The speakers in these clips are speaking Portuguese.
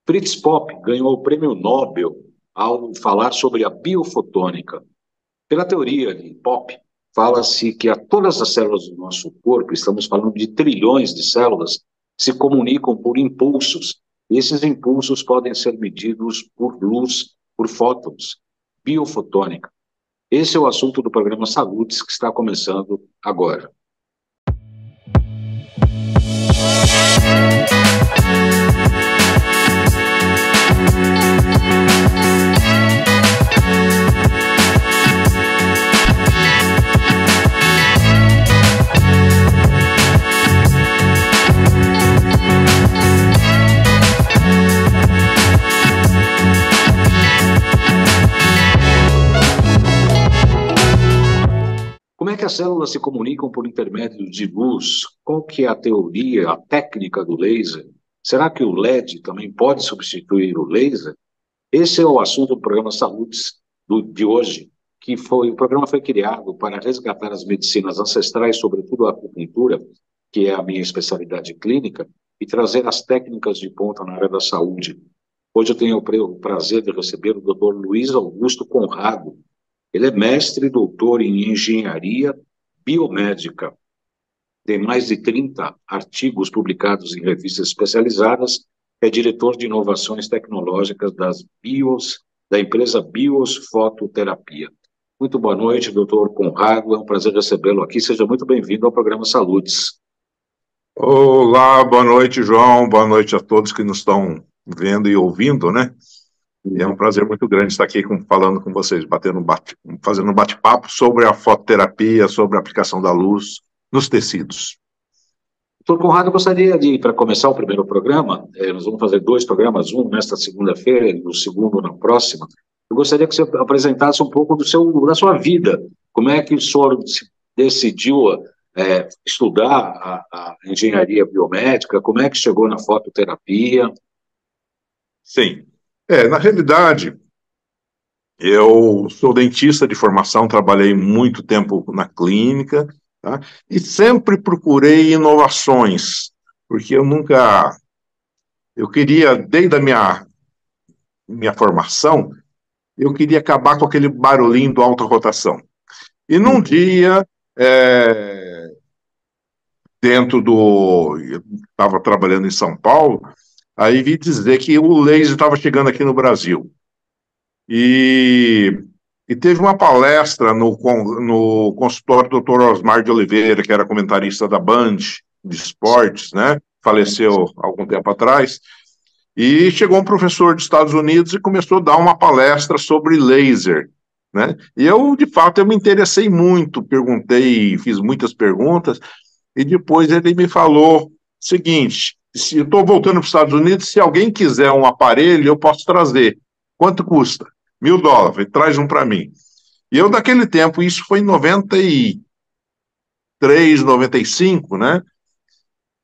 Fritz Popp ganhou o prêmio Nobel ao falar sobre a biofotônica. Pela teoria de Popp, fala-se que a todas as células do nosso corpo, estamos falando de trilhões de células, se comunicam por impulsos. E esses impulsos podem ser medidos por luz, por fótons, biofotônica. Esse é o assunto do programa Saúdes, que está começando agora. Como é que as células se comunicam por intermédio de luz? Qual que é a teoria, a técnica do laser? Será que o LED também pode substituir o laser? Esse é o assunto do programa Saúdes de hoje, o programa foi criado para resgatar as medicinas ancestrais, sobretudo a acupuntura, que é a minha especialidade clínica, e trazer as técnicas de ponta na área da saúde. Hoje eu tenho o prazer de receber o Dr. Luiz Augusto Conrado. Ele é mestre e doutor em engenharia biomédica. Tem mais de 30 artigos publicados em revistas especializadas. É diretor de inovações tecnológicas da empresa Bios Fototerapia. Muito boa noite, doutor Conrado. É um prazer recebê-lo aqui. Seja muito bem-vindo ao programa Saúdes. Olá, boa noite, João. Boa noite a todos que nos estão vendo e ouvindo, né? É um prazer muito grande estar aqui falando com vocês, fazendo um bate-papo sobre a fototerapia, sobre a aplicação da luz nos tecidos. Doutor Conrado, eu gostaria de, para começar o primeiro programa, nós vamos fazer 2 programas, um nesta segunda-feira e o segundo na próxima. Eu gostaria que você apresentasse um pouco da sua vida. Como é que o senhor decidiu estudar a engenharia biomédica? Como é que chegou na fototerapia? Sim. Na realidade, eu sou dentista de formação, trabalhei muito tempo na clínica, tá? E sempre procurei inovações, porque eu queria, desde a minha formação, eu queria acabar com aquele barulhinho do alta rotação. E num dia, eu estava trabalhando em São Paulo, aí vi dizer que o laser estava chegando aqui no Brasil. E teve uma palestra no consultório do Dr. Osmar de Oliveira, que era comentarista da Band de esportes, né? Faleceu há algum tempo atrás. E chegou um professor dos Estados Unidos e começou a dar uma palestra sobre laser, né? E de fato, eu me interessei muito, fiz muitas perguntas, e depois ele me falou o seguinte: se eu estou voltando para os Estados Unidos, se alguém quiser um aparelho, eu posso trazer. Quanto custa? $1.000, traz um para mim. E eu, naquele tempo, isso foi em 93, 95, né?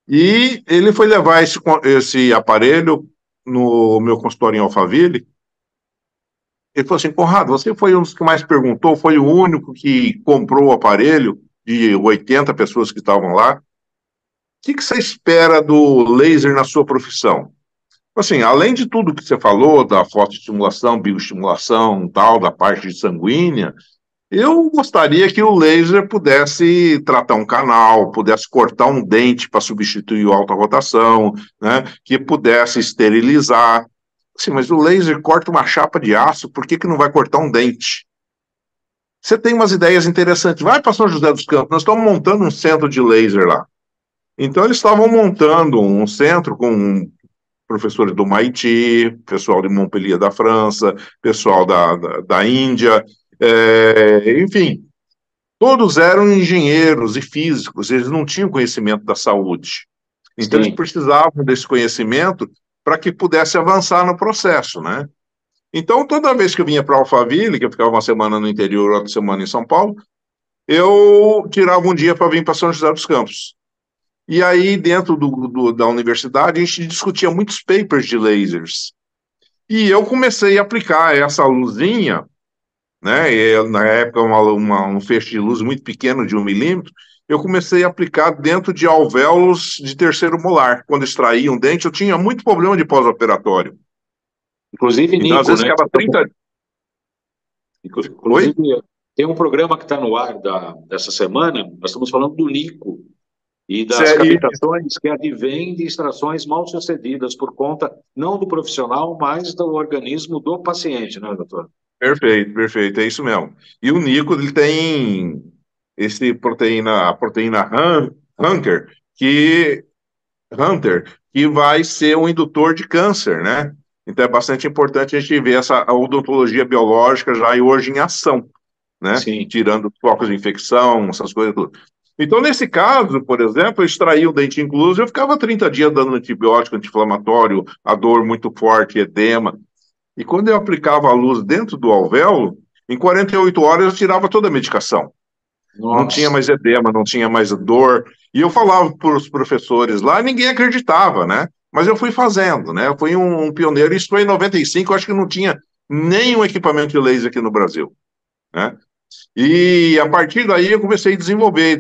E ele foi levar esse aparelho no meu consultório em Alphaville. Ele falou assim: Conrado, você foi um dos que mais perguntou, foi o único que comprou o aparelho, de 80 pessoas que estavam lá. O que você espera do laser na sua profissão? Assim, além de tudo que você falou, da fotoestimulação, bioestimulação, tal, da parte sanguínea, eu gostaria que o laser pudesse tratar um canal, pudesse cortar um dente para substituir a alta rotação, né, que pudesse esterilizar. Assim, mas o laser corta uma chapa de aço, por que não vai cortar um dente? Você tem umas ideias interessantes. Vai para São José dos Campos, nós estamos montando um centro de laser lá. Então, eles estavam montando um centro com professores do MIT, pessoal de Montpellier da França, pessoal da Índia, enfim, todos eram engenheiros e físicos, eles não tinham conhecimento da saúde. Então, eles precisavam desse conhecimento para que pudesse avançar no processo, né? Então, toda vez que eu vinha para Alphaville, que eu ficava uma semana no interior, outra semana em São Paulo, eu tirava um dia para vir para São José dos Campos. E aí, dentro da universidade, a gente discutia muitos papers de lasers. E eu comecei a aplicar essa luzinha, né? Na época, um feixe de luz muito pequeno, de 1 milímetro, eu comecei a aplicar dentro de alvéolos de terceiro molar. Quando extraía um dente, eu tinha muito problema de pós-operatório. Inclusive, Então, às Nico, vezes, né? ficava 30... Oi? Inclusive, tem um programa que está no ar dessa semana, nós estamos falando do Nico e das E captações que advêm de extrações mal sucedidas por conta não do profissional, mas do organismo do paciente, né, doutor? Perfeito, perfeito, é isso mesmo. E o Nico, ele tem a proteína Hunter, que, que vai ser um indutor de câncer, né? Então é bastante importante a gente ver a odontologia biológica já hoje em ação, né? Sim. Tirando focos de infecção, essas coisas tudo. Então, nesse caso, por exemplo, eu extraí o dente incluso, eu ficava 30 dias dando antibiótico anti-inflamatório, a dor muito forte, edema. E quando eu aplicava a luz dentro do alvéolo, em 48 horas eu tirava toda a medicação. Não tinha Nossa. mais edema, não tinha mais dor. E eu falava para os professores lá, ninguém acreditava, né? Mas eu fui fazendo, né? Eu fui um pioneiro. Isso foi em 95, eu acho que não tinha nenhum equipamento de laser aqui no Brasil, né? E a partir daí eu comecei a desenvolver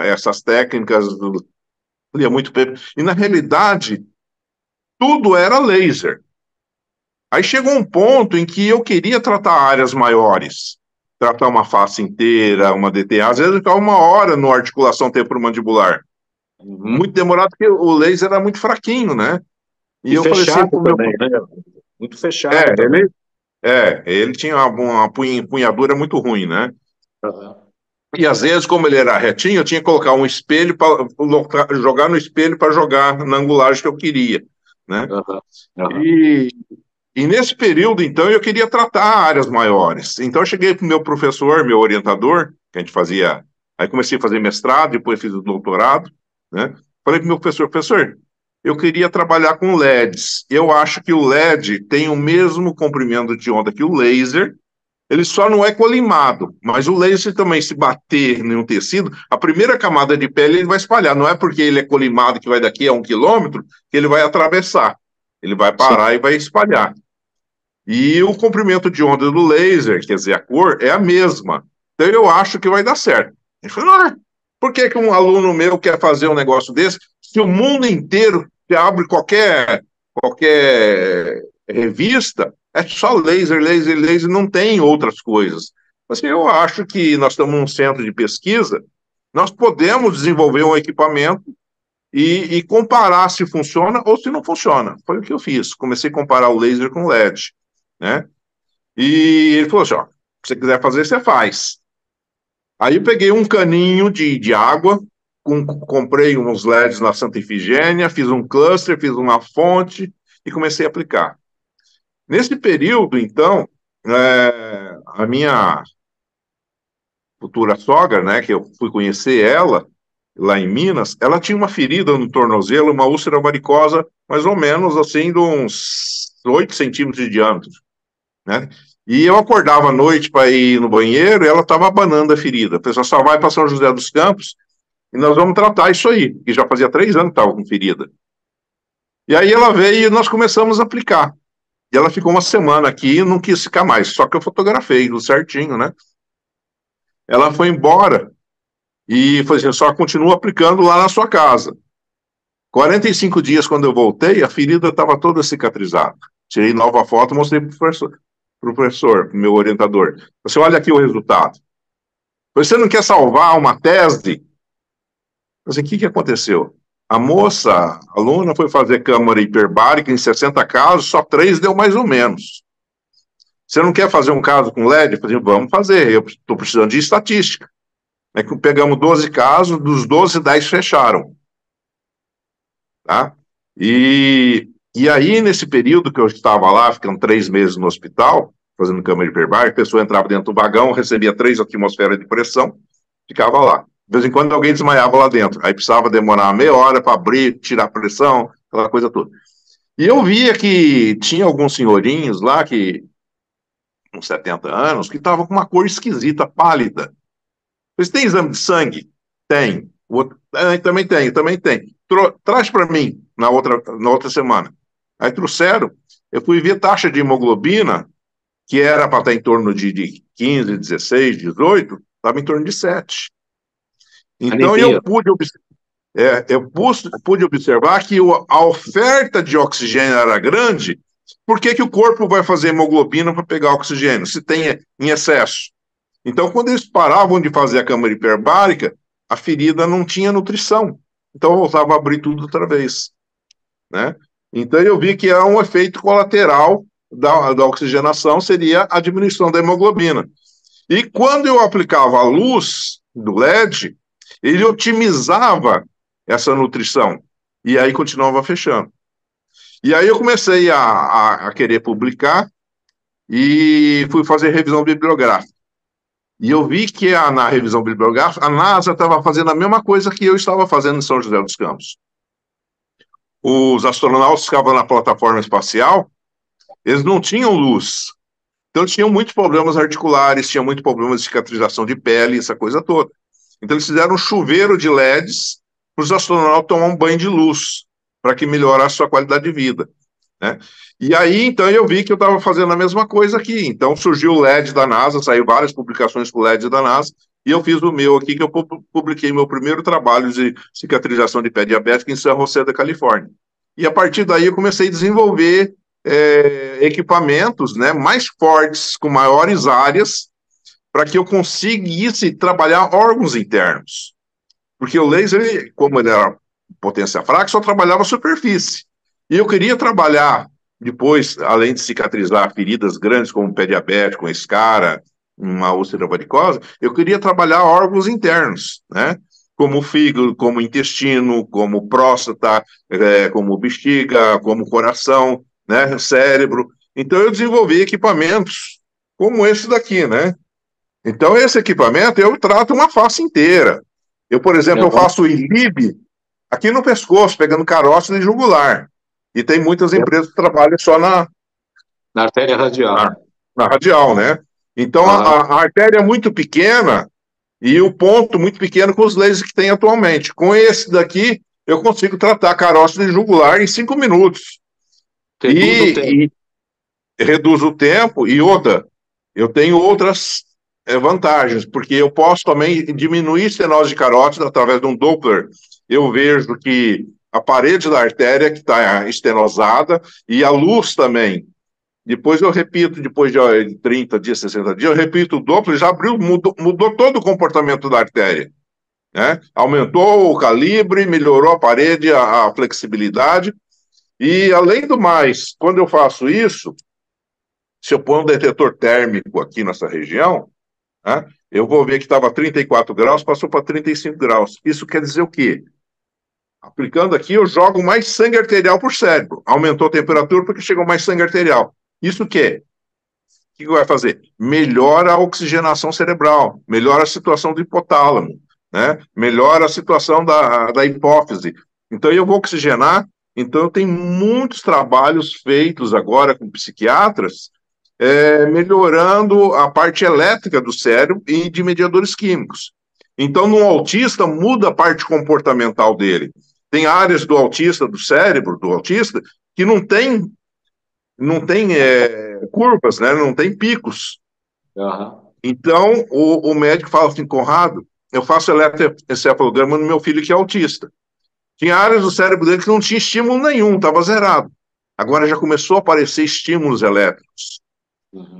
essas técnicas, lia muito paper. E na realidade, tudo era laser. Aí chegou um ponto em que eu queria tratar áreas maiores, tratar uma face inteira, uma DTA. Às vezes eu ficava uma hora no articulação temporomandibular. Muito Uhum. demorado, porque o laser era muito fraquinho, né? E E eu falei assim fechado pro meu... também, né? Muito fechado É, também. ele tinha uma punhadura muito ruim, né? Aham. E às vezes, como ele era retinho, eu tinha que colocar um espelho para jogar no espelho para jogar na angulagem que eu queria, né? Aham. Aham. E E nesse período, então, eu queria tratar áreas maiores. Então, eu cheguei para o meu professor, meu orientador, que a gente fazia. Aí comecei a fazer mestrado, depois fiz o doutorado, né? Falei para o meu professor, professor, eu queria trabalhar com LEDs. Eu acho que o LED tem o mesmo comprimento de onda que o laser, ele só não é colimado, mas o laser também, se bater em um tecido, a primeira camada de pele ele vai espalhar. Não é porque ele é colimado que vai daqui a 1 quilômetro que ele vai atravessar. Ele vai Sim. parar e vai espalhar. E o comprimento de onda do laser, quer dizer, a cor, é a mesma. Então eu acho que vai dar certo. Ele falou, por que um aluno meu quer fazer um negócio desse se o mundo inteiro que abre qualquer revista, é só laser, laser, laser, não tem outras coisas. Assim, eu acho que nós estamos num centro de pesquisa, nós podemos desenvolver um equipamento e comparar se funciona ou se não funciona. Foi o que eu fiz. Comecei a comparar o laser com o LED, né? E ele falou assim, ó, se você quiser fazer, você faz. Aí eu peguei um caninho de água, comprei uns LEDs na Santa Ifigênia, fiz um cluster, fiz uma fonte e comecei a aplicar. Nesse período, então, a minha futura sogra, né, que eu fui conhecer ela, lá em Minas, ela tinha uma ferida no tornozelo, uma úlcera varicosa, mais ou menos assim, de uns 8 centímetros de diâmetro, né? E eu acordava à noite para ir no banheiro e ela estava abanando a ferida. A pessoa só vai para São José dos Campos e nós vamos tratar isso aí, que já fazia 3 anos que estava com ferida. E aí ela veio e nós começamos a aplicar. E ela ficou uma semana aqui e não quis ficar mais, só que eu fotografei tudo certinho, né? Ela foi embora e falou assim, só continua aplicando lá na sua casa. 45 dias, quando eu voltei, a ferida estava toda cicatrizada. Tirei nova foto, mostrei para o professor, meu orientador. Você olha aqui o resultado. Você não quer salvar uma tese? Assim, o que aconteceu? A moça, a aluna, foi fazer câmara hiperbárica em 60 casos, só 3 deu mais ou menos. Você não quer fazer um caso com LED? Eu falei, vamos fazer, eu estou precisando de estatística. É que pegamos 12 casos, dos 12, 10 fecharam. Tá? E aí, nesse período que eu estava lá, ficando 3 meses no hospital, fazendo câmara hiperbárica, a pessoa entrava dentro do vagão, recebia 3 atmosferas de pressão, ficava lá. De vez em quando alguém desmaiava lá dentro. Aí precisava demorar meia hora para abrir, tirar a pressão, aquela coisa toda. E eu via que tinha alguns senhorinhos lá, que uns 70 anos, que estavam com uma cor esquisita, pálida. Você tem exame de sangue? Tem. O outro, também tem, também tem. Traz para mim na outra semana. Aí trouxeram, eu fui ver taxa de hemoglobina, que era para estar em torno de 15, 16, 18, estava em torno de 7. Então Anemia. eu pude observar que a oferta de oxigênio era grande, Por que que o corpo vai fazer hemoglobina para pegar oxigênio, se tem em excesso? Então, quando eles paravam de fazer a câmara hiperbárica, a ferida não tinha nutrição. Então, eu voltava a abrir tudo outra vez, né? Então, eu vi que é um efeito colateral da oxigenação, seria a diminuição da hemoglobina. E quando eu aplicava a luz do LED, ele otimizava essa nutrição. E aí continuava fechando. E aí eu comecei a querer publicar e fui fazer revisão bibliográfica. E eu vi que na revisão bibliográfica, a NASA estava fazendo a mesma coisa que eu estava fazendo em São José dos Campos. Os astronautas ficavam na plataforma espacial, eles não tinham luz. Então, eles tinham muitos problemas articulares, tinham muitos problemas de cicatrização de pele, essa coisa toda. Então, eles fizeram um chuveiro de LEDs para os astronautas tomar um banho de luz, para que melhorasse a sua qualidade de vida, né? E aí, então, eu vi que eu estava fazendo a mesma coisa aqui. Então, surgiu o LED da NASA, saiu várias publicações com o LED da NASA, e eu fiz o meu aqui, que eu publiquei meu primeiro trabalho de cicatrização de pé diabético em San José da Califórnia. E a partir daí eu comecei a desenvolver equipamentos, né, mais fortes, com maiores áreas, para que eu conseguisse trabalhar órgãos internos. Porque o laser, como ele era potência fraca, só trabalhava a superfície. E eu queria trabalhar, depois, além de cicatrizar feridas grandes, como pé diabético, uma escara, uma úlcera varicosa, eu queria trabalhar órgãos internos, né? Como o fígado, como o intestino, como próstata, como bexiga, como coração, né? Cérebro. Então, eu desenvolvi equipamentos como esse daqui, né? Então, esse equipamento, eu trato uma face inteira. Eu, por exemplo, eu faço o ILIB aqui no pescoço, pegando carótida e jugular. E tem muitas empresas que trabalham só na artéria radial. Na radial, né? Então, a artéria é muito pequena e o ponto muito pequeno com os lasers que tem atualmente. Com esse daqui, eu consigo tratar carótida e jugular em 5 minutos. E reduz o tempo. E outra, eu tenho outras vantagens, porque eu posso também diminuir estenose de carótida através de um Doppler. Eu vejo que a parede da artéria que está estenosada e a luz também. Depois eu repito, depois de 30 dias, 60 dias, eu repito o Doppler, já abriu, mudou todo o comportamento da artéria, né? Aumentou o calibre, melhorou a parede, a flexibilidade. E, além do mais, quando eu faço isso, se eu pôr um detetor térmico aqui nessa região, né, eu vou ver que estava 34 graus, passou para 35 graus. Isso quer dizer o quê? Aplicando aqui, eu jogo mais sangue arterial para o cérebro. Aumentou a temperatura porque chegou mais sangue arterial. Isso o quê? O que vai fazer? Melhora a oxigenação cerebral, melhora a situação do hipotálamo, né? Melhora a situação da hipófise. Então, eu vou oxigenar. Então, eu tenho muitos trabalhos feitos agora com psiquiatras, melhorando a parte elétrica do cérebro e de mediadores químicos. Então, no autista, muda a parte comportamental dele. Tem áreas do autista, do cérebro do autista, que não tem curvas, né? Não tem picos. Então, o médico fala assim, Conrado, eu faço eletroencefalograma no meu filho que é autista. Tinha áreas do cérebro dele que não tinha estímulo nenhum, estava zerado. Agora já começou a aparecer estímulos elétricos.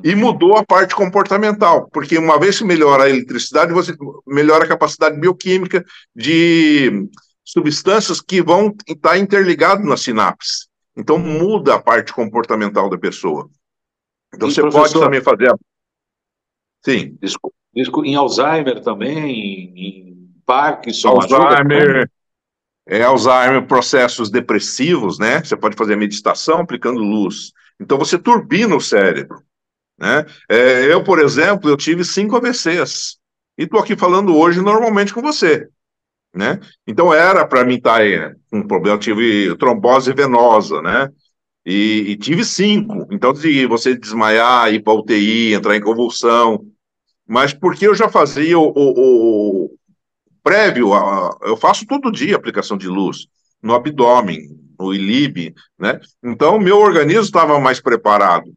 E mudou a parte comportamental, porque uma vez que melhora a eletricidade, você melhora a capacidade bioquímica de substâncias que vão estar interligadas nas sinapses. Então, muda a parte comportamental da pessoa. Então, você pode também fazer... Sim. Em Alzheimer também, em Parkinson... Alzheimer... Alzheimer, processos depressivos, né? Você pode fazer meditação aplicando luz. Então, você turbina o cérebro, né? Eu, por exemplo, eu tive 5 AVCs. E estou aqui falando hoje normalmente com você, né? Então, era para mim estar com um problema. Eu tive trombose venosa, né? E tive 5. Então, de você desmaiar, ir para UTI, entrar em convulsão. Mas porque eu já fazia o prévio, eu faço todo dia aplicação de luz, no abdômen, no ILIB, né? Então, meu organismo estava mais preparado.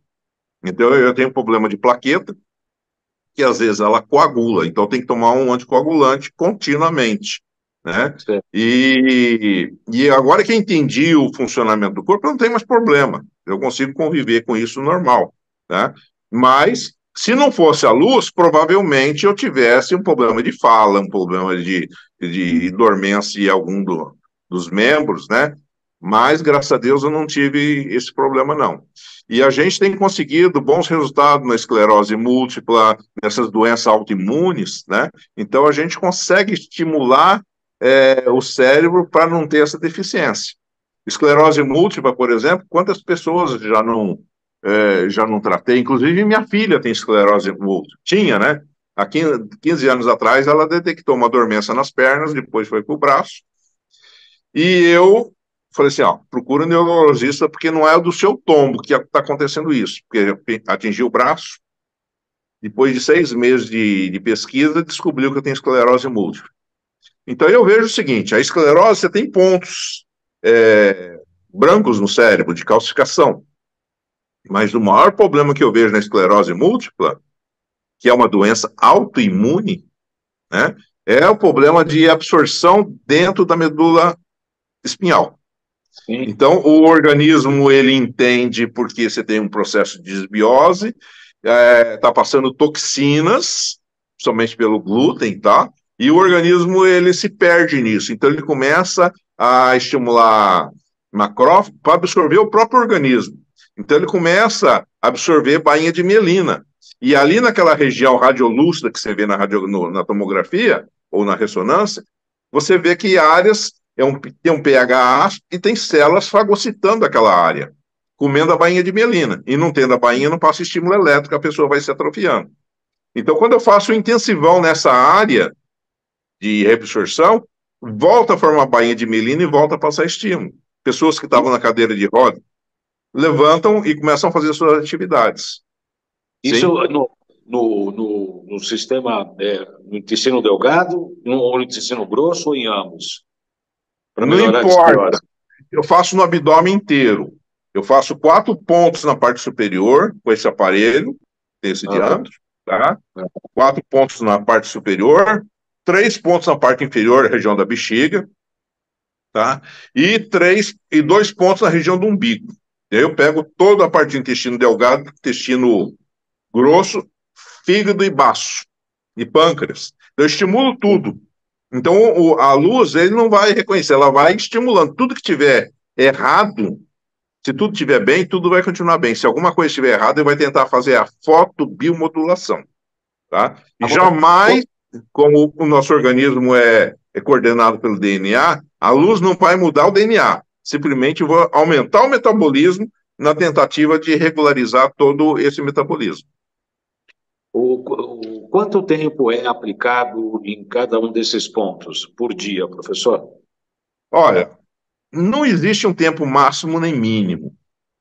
Então, eu tenho problema de plaqueta, que às vezes ela coagula, então tem que tomar um anticoagulante continuamente, né? E agora que eu entendi o funcionamento do corpo, eu não tenho mais problema. Eu consigo conviver com isso normal, né? Mas, se não fosse a luz, provavelmente eu tivesse um problema de fala, um problema de dormência em algum dos membros, né? Mas, graças a Deus, eu não tive esse problema, não. E a gente tem conseguido bons resultados na esclerose múltipla, nessas doenças autoimunes, né? Então, a gente consegue estimular o cérebro para não ter essa deficiência. Esclerose múltipla, por exemplo, quantas pessoas já não tratei? Inclusive, minha filha tem esclerose múltipla. Tinha, né? Há 15 anos atrás, ela detectou uma dormência nas pernas, depois foi para o braço. E eu falei assim, ó, procura um neurologista, porque não é do seu tombo que está acontecendo isso. Porque atingiu o braço, depois de 6 meses de pesquisa, descobriu que eu tenho esclerose múltipla. Então, eu vejo o seguinte, a esclerose, você tem pontos brancos no cérebro, de calcificação. Mas o maior problema que eu vejo na esclerose múltipla, que é uma doença autoimune, né, é o problema de absorção dentro da medula espinhal. Sim. Então, o organismo, ele entende porque você tem um processo de desbiose, está passando toxinas, somente pelo glúten, tá? E o organismo, ele se perde nisso. Então, ele começa a estimular macrófago para absorver o próprio organismo. Então, ele começa a absorver bainha de mielina. E ali naquela região radiolúcida que você vê na tomografia ou na ressonância, você vê que áreas tem um pH ácido e tem células fagocitando aquela área, comendo a bainha de mielina. E não tendo a bainha, não passa estímulo elétrico, a pessoa vai se atrofiando. Então, quando eu faço um intensivão nessa área de reabsorção, volta a formar bainha de mielina e volta a passar estímulo. Pessoas que estavam na cadeira de roda levantam e começam a fazer suas atividades. Isso no sistema, no intestino delgado, no intestino grosso ou em ambos? Não importa. Eu faço no abdômen inteiro. Eu faço 4 pontos na parte superior com esse aparelho, desse diâmetro, tá? 4 pontos na parte superior, 3 pontos na parte inferior, região da bexiga, tá? E 2 pontos na região do umbigo. E aí eu pego toda a parte do intestino delgado, intestino grosso, fígado e baço, e pâncreas. Eu estimulo tudo. Então, a luz, ele não vai reconhecer, ela vai estimulando. Tudo que tiver errado, se tudo estiver bem, tudo vai continuar bem. Se alguma coisa estiver errada, ele vai tentar fazer a fotobiomodulação, tá? E jamais, como o nosso organismo é coordenado pelo DNA, a luz não vai mudar o DNA. Simplesmente vou aumentar o metabolismo na tentativa de regularizar todo esse metabolismo. Quanto tempo é aplicado em cada um desses pontos por dia, professor? Olha, não existe um tempo máximo nem mínimo,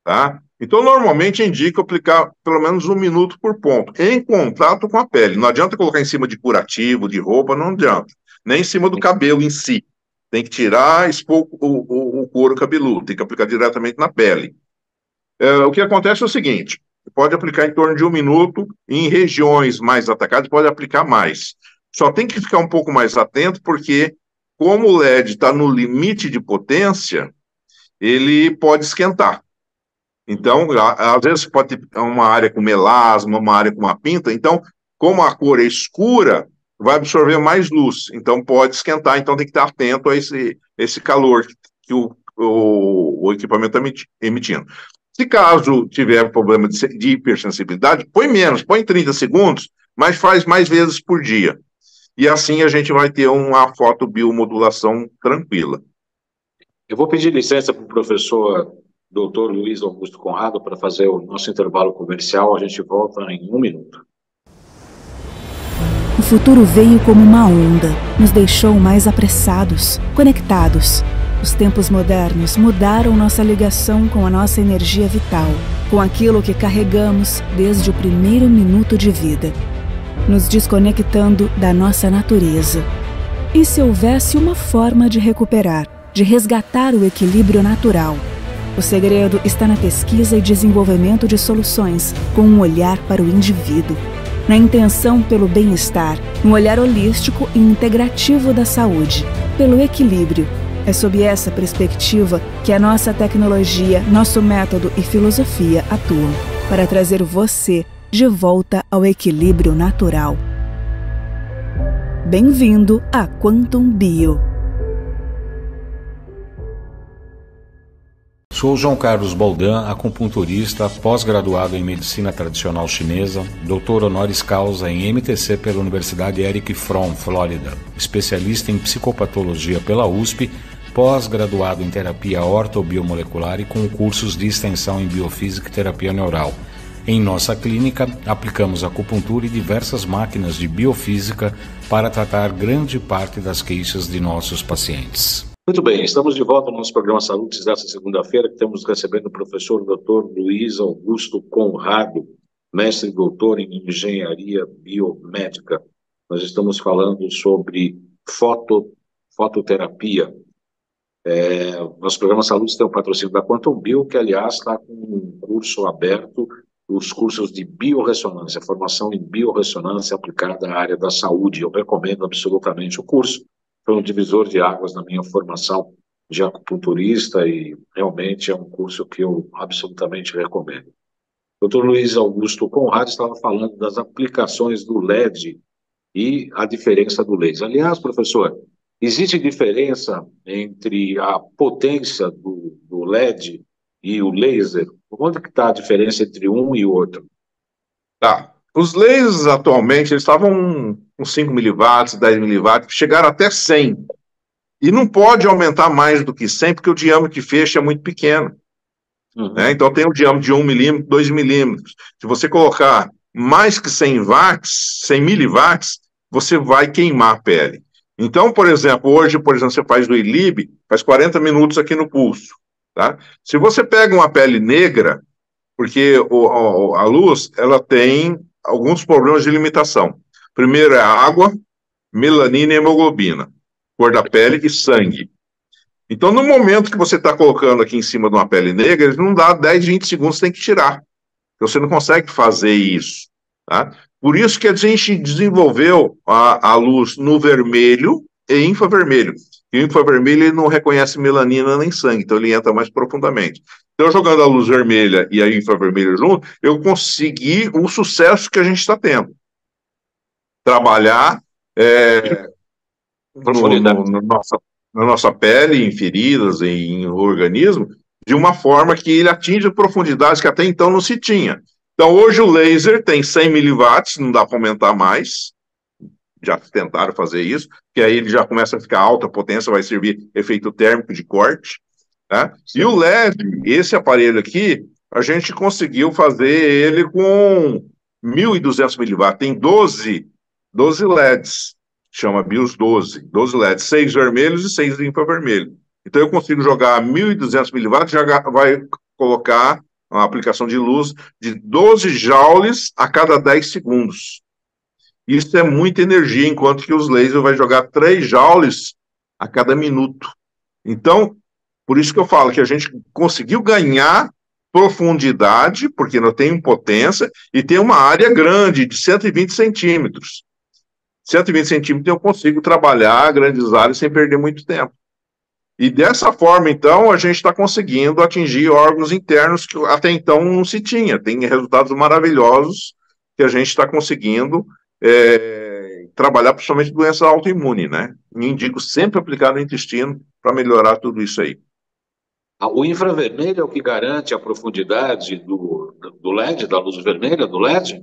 tá? Então, normalmente, eu indico aplicar pelo menos 1 minuto por ponto, em contato com a pele. Não adianta colocar em cima de curativo, de roupa, não adianta. Nem em cima do cabelo em si. Tem que tirar, expor o couro cabeludo, tem que aplicar diretamente na pele. O que acontece é o seguinte, pode aplicar em torno de 1 minuto, em regiões mais atacadas pode aplicar mais. Só tem que ficar um pouco mais atento, porque como o LED está no limite de potência, ele pode esquentar. Então, às vezes pode ter uma área com melasma, uma área com uma pinta, então, como a cor é escura, vai absorver mais luz, então pode esquentar, então tem que estar atento a esse calor que o equipamento está emitindo. Se caso tiver problema de hipersensibilidade, põe menos, põe 30 segundos, mas faz mais vezes por dia. E assim a gente vai ter uma fotobiomodulação tranquila. Eu vou pedir licença para o professor Dr. Luiz Augusto Conrado para fazer o nosso intervalo comercial. A gente volta em 1 minuto. O futuro veio como uma onda, nos deixou mais apressados, conectados. Os tempos modernos mudaram nossa ligação com a nossa energia vital, com aquilo que carregamos desde o primeiro minuto de vida, nos desconectando da nossa natureza. E se houvesse uma forma de recuperar, de resgatar o equilíbrio natural? O segredo está na pesquisa e desenvolvimento de soluções com um olhar para o indivíduo, na intenção pelo bem-estar, um olhar holístico e integrativo da saúde. pelo equilíbrio. É sob essa perspectiva que a nossa tecnologia, nosso método e filosofia atuam para trazer você de volta ao equilíbrio natural. Bem-vindo a Quantum Bio. Sou João Carlos Boldan, acupunturista, pós-graduado em Medicina Tradicional Chinesa, doutor honoris causa em MTC pela Universidade Eric Fromm, Flórida, especialista em psicopatologia pela USP, pós-graduado em terapia ortobiomolecular e com cursos de extensão em biofísica e terapia neural. Em nossa clínica, aplicamos acupuntura e diversas máquinas de biofísica para tratar grande parte das queixas de nossos pacientes. Muito bem, estamos de volta no nosso programa Saúde desta segunda-feira, que estamos recebendo o professor Dr. Luiz Augusto Conrado, mestre e doutor em engenharia biomédica. Nós estamos falando sobre fototerapia. Nosso programa Saúde tem um patrocínio da Quantum Bio, que, aliás, está com um curso aberto, os cursos de biorressonância, formação em biorressonância aplicada à área da saúde. Eu recomendo absolutamente o curso. Foi um divisor de águas na minha formação de acupunturista e realmente é um curso que eu absolutamente recomendo. O Dr. Luiz Augusto Conrado estava falando das aplicações do LED e a diferença do laser. Aliás, professor, existe diferença entre a potência do LED e o laser? Onde que está a diferença entre um e o outro? Tá. Os lasers, atualmente, eles estavam com 5 miliwatts, 10 miliwatts, chegaram até 100. E não pode aumentar mais do que 100, porque o diâmetro que fecha é muito pequeno. Né? Então, tem o diâmetro de 1 milímetro, 2 milímetros. Se você colocar mais que 100 watts, 100 miliwatts, você vai queimar a pele. Então, por exemplo, hoje, você faz do ILIB, faz 40 minutos aqui no pulso. Tá? Se você pega uma pele negra, porque a luz, ela tem alguns problemas de limitação. Primeiro é a água, melanina e hemoglobina, cor da pele e sangue. Então, no momento que você está colocando aqui em cima de uma pele negra, ele não dá 10, 20 segundos, você tem que tirar. Você não consegue fazer isso. Tá? Por isso que a gente desenvolveu a luz no vermelho e infravermelho. E o infravermelho ele não reconhece melanina nem sangue, então ele entra mais profundamente. Então, jogando a luz vermelha e a infravermelha junto, eu consegui o sucesso que a gente está tendo. Trabalhar na nossa pele, em feridas, em organismo, de uma forma que ele atinja profundidades que até então não se tinha. Então, hoje o laser tem 100 miliwatts, não dá para aumentar mais. Já tentaram fazer isso, que aí ele já começa a ficar alta potência, vai servir efeito térmico de corte. Tá? E o LED, esse aparelho aqui, a gente conseguiu fazer ele com 1.200 miliwatts. Tem 12 LEDs, chama BIOS 12 LEDs, 6 vermelhos e 6 infravermelhos. Então eu consigo jogar 1.200 miliwatts, já vai colocar uma aplicação de luz de 12 joules a cada 10 segundos. Isso é muita energia, enquanto que os lasers vai jogar 3 joules a cada minuto. Então, por isso que eu falo que a gente conseguiu ganhar profundidade, porque não tem potência, e tem uma área grande, de 120 centímetros. 120 centímetros eu consigo trabalhar grandes áreas sem perder muito tempo. E dessa forma, então, a gente está conseguindo atingir órgãos internos que até então não se tinha. Tem resultados maravilhosos que a gente está conseguindo trabalhar, principalmente doença autoimune, né? Me indico sempre aplicar no intestino para melhorar tudo isso aí. O infravermelho é o que garante a profundidade do LED, da luz vermelha do LED?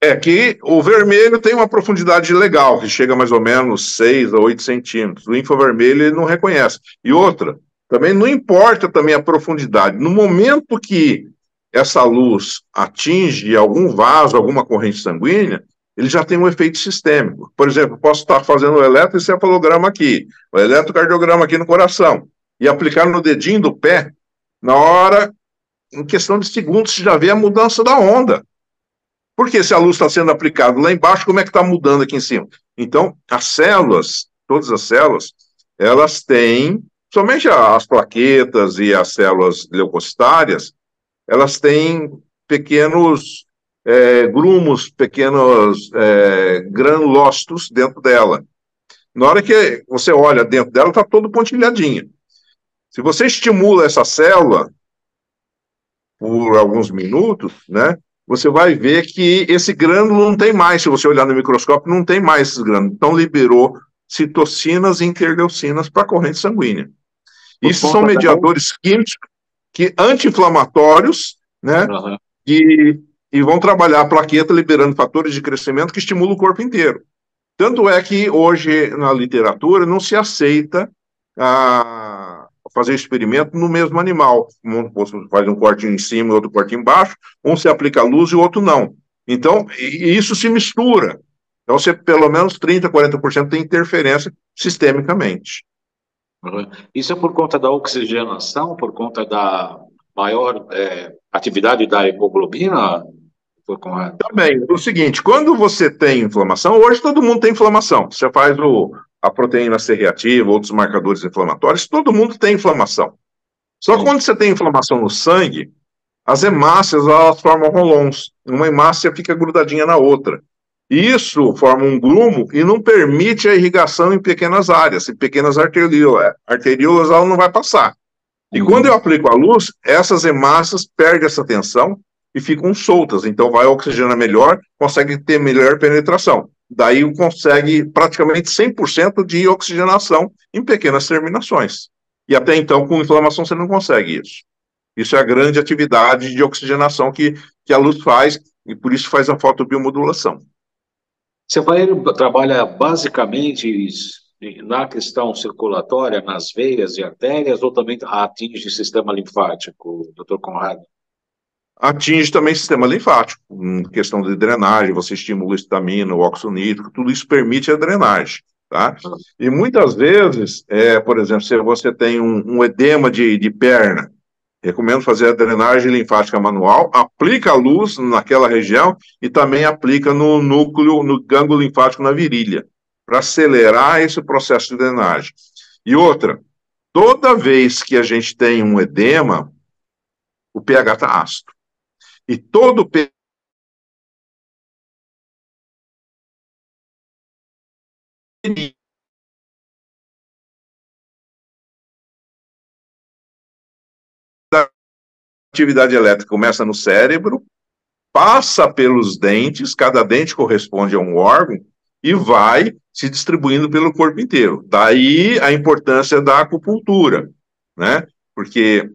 É que o vermelho tem uma profundidade legal, que chega mais ou menos 6 a 8 centímetros. O infravermelho ele não reconhece. E outra, também não importa também a profundidade. No momento que essa luz atinge algum vaso, alguma corrente sanguínea, ele já tem um efeito sistêmico. Por exemplo, posso estar fazendo o eletroencefalograma aqui, o eletrocardiograma aqui no coração, e aplicar no dedinho do pé, na hora, em questão de segundos, você já vê a mudança da onda. Porque se a luz está sendo aplicada lá embaixo, como é que está mudando aqui em cima? Então, as células, todas as células, elas têm, somente as plaquetas e as células leucocitárias, elas têm pequenos grumos, pequenos granulócitos dentro dela. Na hora que você olha dentro dela, está todo pontilhadinha. Se você estimula essa célula por alguns minutos, né, você vai ver que esse grânulo não tem mais, se você olhar no microscópio, não tem mais esses grânulos. Então, liberou citocinas e interleucinas para a corrente sanguínea. Isso são mediadores químicos anti-inflamatórios, né, e vão trabalhar a plaqueta liberando fatores de crescimento que estimulam o corpo inteiro. Tanto é que hoje na literatura não se aceita fazer experimento no mesmo animal. Você faz um corte em cima e outro corte embaixo, um se aplica a luz e o outro não. Então, isso se mistura. Então, você pelo menos 30%, 40% tem interferência sistemicamente. Isso é por conta da oxigenação, por conta da maior atividade da hemoglobina? Também, o seguinte, quando você tem inflamação, hoje todo mundo tem inflamação. Você faz a proteína C reativa, outros marcadores inflamatórios, todo mundo tem inflamação. Só que quando você tem inflamação no sangue, as hemácias, elas formam rolons. Uma hemácia fica grudadinha na outra. Isso forma um grumo e não permite a irrigação em pequenas áreas, em pequenas arteríolas. Arteríolas, ela não vai passar. E quando eu aplico a luz, essas hemácias perdem essa tensão e ficam soltas. Então, vai oxigenar melhor, consegue ter melhor penetração. Daí, consegue praticamente 100% de oxigenação em pequenas terminações. E até então, com inflamação, você não consegue isso. Isso é a grande atividade de oxigenação que a luz faz, e por isso faz a fotobiomodulação. Seu aparelho trabalha basicamente na questão circulatória, nas veias e artérias, ou também atinge o sistema linfático, doutor Conrado? Atinge também o sistema linfático, em questão de drenagem, você estimula a histamina, o óxido nítrico, tudo isso permite a drenagem, tá? E muitas vezes, por exemplo, se você tem um edema de perna, recomendo fazer a drenagem linfática manual, aplica a luz naquela região e também aplica no núcleo, no gânglio linfático na virilha, para acelerar esse processo de drenagem. E outra, toda vez que a gente tem um edema, o pH está ácido. E todo o pH da atividade elétrica começa no cérebro, passa pelos dentes, cada dente corresponde a um órgão, e vai se distribuindo pelo corpo inteiro. Daí a importância da acupuntura, né? Porque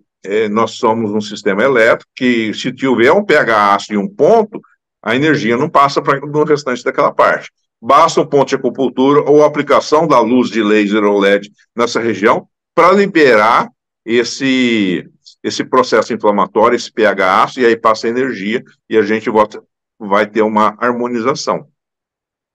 nós somos um sistema elétrico que, se tiver um pH ácido em um ponto, a energia não passa para o restante daquela parte. Basta um ponto de acupuntura ou aplicação da luz de laser ou LED nessa região para liberar esse processo inflamatório, esse pH ácido, e aí passa a energia e a gente vai ter uma harmonização.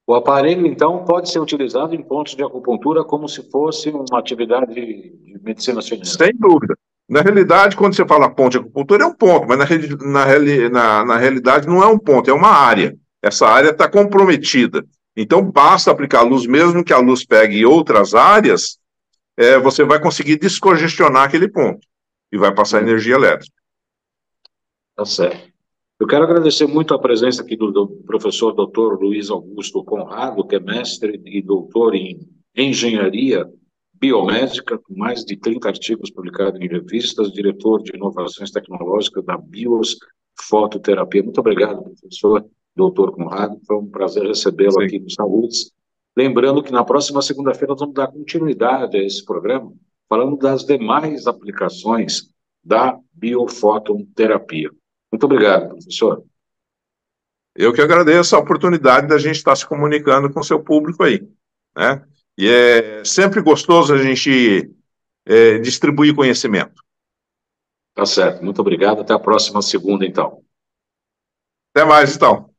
O aparelho, então, pode ser utilizado em pontos de acupuntura como se fosse uma atividade de medicina chinesa? Sem dúvida. Na realidade, quando você fala ponto de acupuntura, é um ponto, mas na realidade não é um ponto, é uma área. Essa área está comprometida. Então, basta aplicar a luz, mesmo que a luz pegue em outras áreas, você vai conseguir descongestionar aquele ponto e vai passar energia elétrica. Tá certo. Eu quero agradecer muito a presença aqui do professor Dr. Luiz Augusto Conrado, que é mestre e doutor em engenharia biomédica, com mais de 30 artigos publicados em revistas, diretor de inovações tecnológicas da Bios Fototerapia. Muito obrigado, professor Dr. Conrado. Foi um prazer recebê-lo aqui no Saúdes. Lembrando que na próxima segunda-feira nós vamos dar continuidade a esse programa, falando das demais aplicações da biofototerapia. Muito obrigado, professor. Eu que agradeço a oportunidade da gente estar se comunicando com o seu público aí, né? E é sempre gostoso a gente distribuir conhecimento. Tá certo, muito obrigado. Até a próxima segunda, então. Até mais, então.